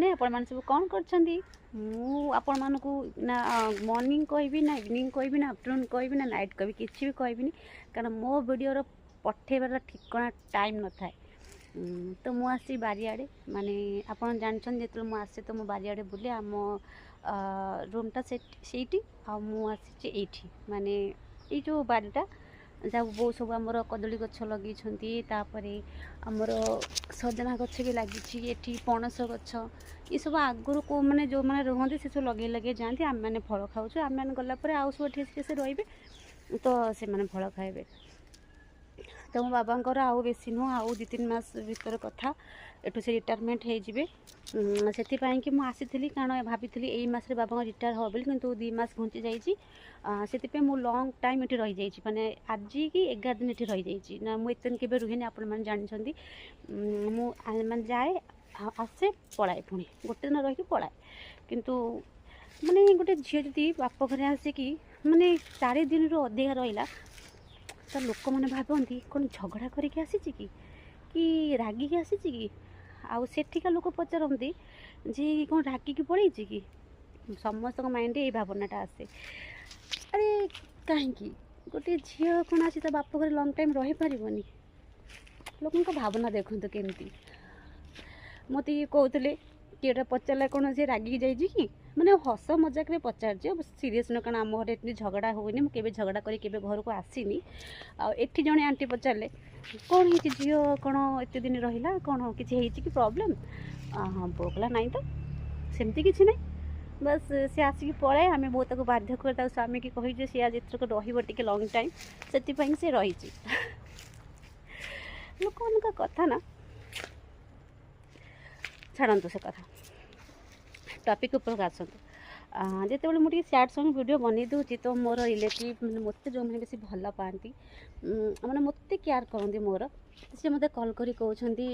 ମାନେ ଆପଣମାନେ ସବୁ କ'ଣ କରୁଛନ୍ତି? ମୁଁ ଆପଣମାନଙ୍କୁ ନା ମର୍ଣ୍ଣିଂ କହିବି ନା ଇଭିନିଂ କହିବି ନା ଆଫ୍ଟରନୁନ୍ କହିବି ନା ନାଇଟ୍ କହିବି, କିଛି ବି କହିବିନି, କାରଣ ମୋ ଭିଡ଼ିଓର ପଠେଇବାର ଠିକଣା ଟାଇମ୍ ନଥାଏ। ତ ମୁଁ ଆସିଛି ବାରିଆଡ଼େ, ମାନେ ଆପଣ ଜାଣିଛନ୍ତି ଯେତେବେଳେ ମୁଁ ଆସେ ତ ମୁଁ ବାରିଆଡ଼େ ବୁଲେ। ଆମ ରୁମ୍ଟା ସେଇଠି, ଆଉ ମୁଁ ଆସିଛି ଏଇଠି, ମାନେ ଏଇ ଯେଉଁ ବାରିଟା ଯାହା ବହୁତ ସବୁ ଆମର କଦଳୀ ଗଛ ଲଗେଇଛନ୍ତି, ତାପରେ ଆମର ସଜନା ଗଛ ବି ଲାଗିଛି, ଏଠି ପଣସ ଗଛ, ଏସବୁ ଆଗରୁ ମାନେ ଯେଉଁମାନେ ରୁହନ୍ତି ସେ ସବୁ ଲଗେଇ ଲଗେଇ ଯାଆନ୍ତି। ଆମେମାନେ ଫଳ ଖାଉଛୁ, ଆମେମାନେ ଗଲା ପରେ ଆଉ ସବୁ ଏଠି ସେ ରହିବେ, ତ ସେମାନେ ଫଳ ଖାଇବେ। ତ ମୋ ବାବାଙ୍କର ଆଉ ବେଶୀ ନୁହଁ, ଆଉ 2-3 ମାସ ଭିତର କଥା, ଏଠୁ ସେ ରିଟାୟାରମେଣ୍ଟ ହେଇଯିବେ। ସେଥିପାଇଁକି ମୁଁ ଆସିଥିଲି, କାରଣ ଭାବିଥିଲି ଏଇ ମାସରେ ବାବାଙ୍କ ରିଟାୟାର ହେବ ବୋଲି, କିନ୍ତୁ 2 ମାସ ଘୁଞ୍ଚି ଯାଇଛି। ସେଥିପାଇଁ ମୁଁ ଲଙ୍ଗ୍ ଟାଇମ୍ ଏଠି ରହିଯାଇଛି, ମାନେ ଆଜି କି 11 ଦିନ ଏଠି ରହିଯାଇଛି ନା। ମୁଁ ଏତେ ଦିନ କେବେ ରୁହେନି, ଆପଣମାନେ ଜାଣିଛନ୍ତି। ମୁଁ ମାନେ ଯାଏ ଆସେ ପଳାଏ, ପୁଣି ଗୋଟେ ଦିନ ରହିକି ପଳାଏ। କିନ୍ତୁ ମାନେ ଗୋଟେ ଝିଅ ଯଦି ବାପ ଘରେ ଆସିକି ମାନେ 4 ଦିନରୁ ଅଧିକା ରହିଲା, ତ ଲୋକମାନେ ଭାବନ୍ତି କ'ଣ ଝଗଡ଼ା କରିକି ଆସିଛି କି ରାଗିକି ଆସିଛି କି? ଆଉ ସେଠିକା ଲୋକ ପଚାରନ୍ତି ଯେ କ'ଣ ରାଗିକି ପଳେଇଛି କି? ସମସ୍ତଙ୍କ ମାଇଣ୍ଡରେ ଏଇ ଭାବନାଟା ଆସେ। ଆରେ କାହିଁକି ଗୋଟେ ଝିଅ କ'ଣ ଆସି ତା ବାପ ଘରେ ଲଙ୍ଗ୍ ଟାଇମ୍ ରହିପାରିବନି? ଲୋକଙ୍କ ଭାବନା ଦେଖନ୍ତୁ କେମିତି। ମୋତେ ଇଏ କହୁଥିଲେ କି ଏଟା ପଚାରିଲା କ'ଣ ସେ ରାଗିକି ଯାଇଛି କି, ମାନେ ହସ ମଜାକରେ ପଚାରିଛି, ସିରିୟସ୍ ନୁହଁ, କାରଣ ଆମ ଘରେ ଏମିତି ଝଗଡ଼ା ହୁଏନି, ମୁଁ କେବେ ଝଗଡ଼ା କରି କେବେ ଘରକୁ ଆସିନି। ଆଉ ଏଠି ଜଣେ ଆଣ୍ଟି ପଚାରିଲେ କ'ଣ ହେଇଛି ଝିଅ, କ'ଣ ଏତେ ଦିନ ରହିଲା, କ'ଣ କିଛି ହେଇଛି କି ପ୍ରୋବ୍ଲେମ୍? ହଁ, ବୋଉ କହିଲା ନାଇଁ ତ, ସେମିତି କିଛି ନାହିଁ, ବାସ୍ ସେ ଆସିକି ପଳାଏ। ଆମେ ବହୁତ ତାକୁ ବାଧ୍ୟ କରି ତାକୁ ସ୍ୱାମୀକି କହିଛୁ ସେ ଆଜି ଏଥରକ ରହିବ ଟିକେ ଲଙ୍ଗ୍ ଟାଇମ୍, ସେଥିପାଇଁ ସେ ରହିଛି। ଲୋକମାନଙ୍କ କଥା ନା, ଛାଡ଼ନ୍ତୁ ସେ କଥା, ଟପିକ୍ ଉପରକୁ ଆସନ୍ତୁ। ଯେତେବେଳେ ମୁଁ ଟିକେ ସ୍ୟାଡ଼୍ ସଙ୍ଗ୍ ଭିଡ଼ିଓ ବନେଇ ଦେଉଛି, ତ ମୋର ରିଲେଟିଭ୍ ମାନେ ମୋତେ ଯେଉଁମାନେ ବେଶୀ ଭଲ ପାଆନ୍ତି, ମାନେ ମୋତେ କେୟାର୍ କରନ୍ତି ମୋର, ସେ ମୋତେ କଲ୍ କରି କହୁଛନ୍ତି